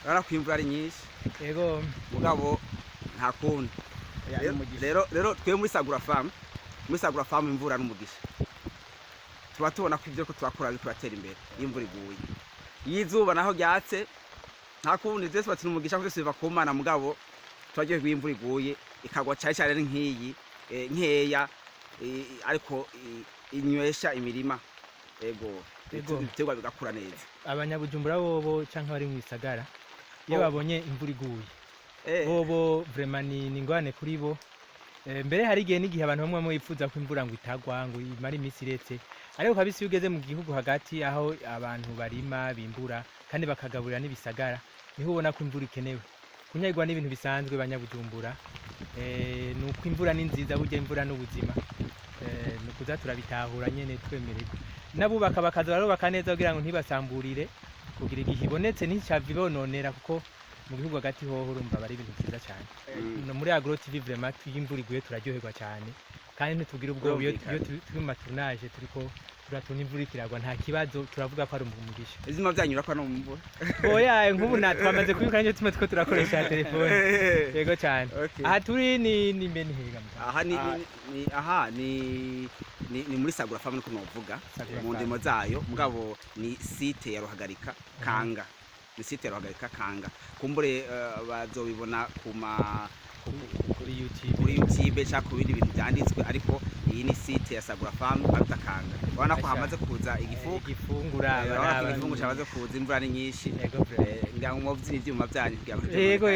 urabona ko imvura ari nyinshi yego mugabo nta kundi rero twe muri Sagura Farm imvura n'umugisha tuba tubona ko ibyo ko twakora biko batera imbere imvura iguye yizuba naho ryatse nta kundi twese batuna umugisha ko siva ku Mana mugabo twagiye imvura iguye ikagwa cyane nk'iyi nkeya ariko inywesha imirima ego ibiterwa bigakura neza abanyabujumbura bobo canke bari mu Gisagara iyo babonye imvura iguye bobo vraiment ni ingwane kuri bo mbere hari igihe abantu bamwe bifuza ko imvura ngo itagwa ngo imara iminsi iretse ariko kabisi ugeze mu gihugu hagati aho abantu barima bimbura kandi bakagaburira n'ibisagara niho ubona ko imvura ikenewe kunyagirwa n'ibintu bisanzwe banyabujumbura nuko imvura ni nziza burya imvura n'ubuzima nukuza turabitahura nyene twemererwa nabubaka bakaza barubaka neza kugira ngo ntibasamburire kugira igihe ibonetse nticava ibononera kuko mu gihugu hagati hoho urumva bari ibintu byiza cyane muri Agro TV vraiment imvura iguye turaryoherwa cyane kandi ntitugira ubwoba iyo turi mu tournage turiko turatuna imvura ikiragwa nta kibazo turavuga ko ari umugisha izima byanyura ko no mu mvura oya nk'ubu twamaze kwibuka nje tume two turakoresha telefone yego cyane aha turi ni mbene hega aha ni muri Sagura Farm niko novuga mu ndimo zayo mugabo ni site ya Ruhagarika Kanga ni site ya Ruhagarika Kanga kumbure bazobibona kuri YouTube cyangwa ku bindi bintu byanditswe ariko iyi ni site ya Sagura Farm Kanga ubona ko hamaze kuza igifungura igifungu cyabaze kuza imvura ni nyinshi ngira ngo muvyi n'ivyuma byanyu yego